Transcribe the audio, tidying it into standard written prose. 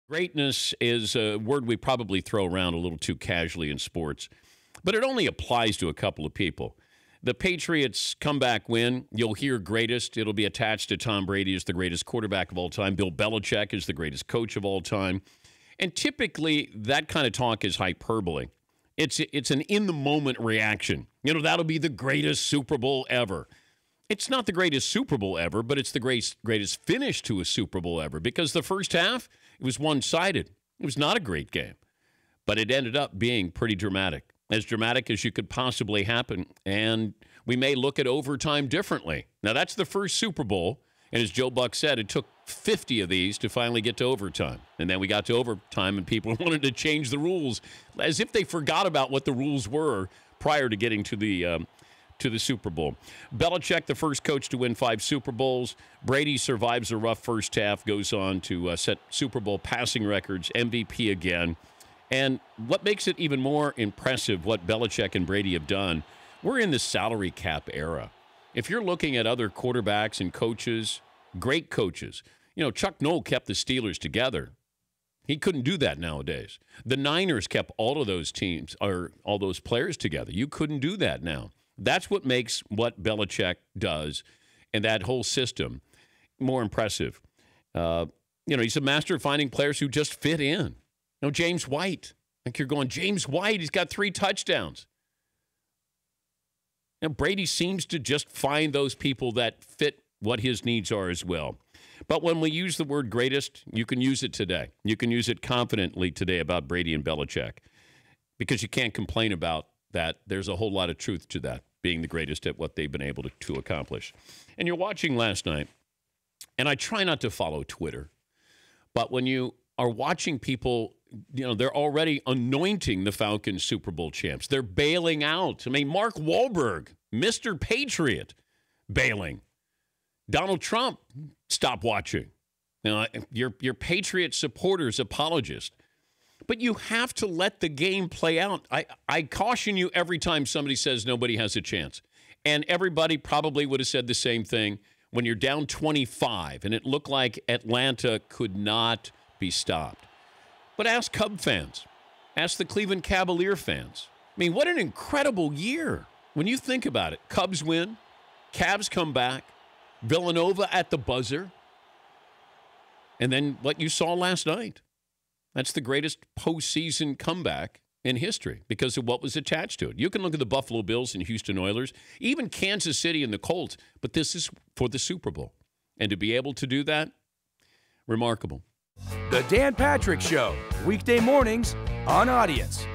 Greatness is a word we probably throw around a little too casually in sports, but it only applies to a couple of people. The Patriots comeback win, you'll hear greatest. It'll be attached to Tom Brady as the greatest quarterback of all time. Bill Belichick is the greatest coach of all time. And typically, that kind of talk is hyperbole. It's an in-the-moment reaction. That'll be the greatest Super Bowl ever. It's not the greatest Super Bowl ever, but it's the greatest finish to a Super Bowl ever because the first half, it was one-sided. It was not a great game, but it ended up being pretty dramatic as you could possibly happen, and we may look at overtime differently. Now, that's the first Super Bowl, and as Joe Buck said, it took 50 of these to finally get to overtime, and then we got to overtime, and people wanted to change the rules as if they forgot about what the rules were prior to getting to the Super Bowl. Belichick, the first coach to win 5 Super Bowls. Brady survives a rough first half, goes on to set Super Bowl passing records, MVP again. And what makes it even more impressive, what Belichick and Brady have done, we're in the salary cap era. If you're looking at other quarterbacks and coaches, great coaches, Chuck Noll kept the Steelers together. He couldn't do that nowadays. The Niners kept all of those teams, or all those players together. You couldn't do that now. That's what makes what Belichick does and that whole system more impressive. He's a master of finding players who just fit in. James White. Like you're going, James White, he's got 3 touchdowns. Brady seems to just find those people that fit what his needs are as well. But when we use the word greatest, you can use it today. You can use it confidently today about Brady and Belichick because you can't complain about that. There's a whole lot of truth to that, being the greatest at what they've been able to accomplish. And you're watching last night, and I try not to follow Twitter, but when you are watching people, they're already anointing the Falcons Super Bowl champs. They're bailing out. Mark Wahlberg, Mr. Patriot, bailing. Donald Trump, stop watching. Your Patriot supporters, apologist. But you have to let the game play out. I caution you every time somebody says nobody has a chance. And everybody probably would have said the same thing when you're down 25 and it looked like Atlanta could not be stopped. But ask Cub fans. Ask the Cleveland Cavalier fans. What an incredible year when you think about it. Cubs win. Cavs come back. Villanova at the buzzer. And then what you saw last night. That's the greatest postseason comeback in history because of what was attached to it. You can look at the Buffalo Bills and Houston Oilers, even Kansas City and the Colts, but this is for the Super Bowl. And to be able to do that, remarkable. The Dan Patrick Show, weekday mornings on Audience.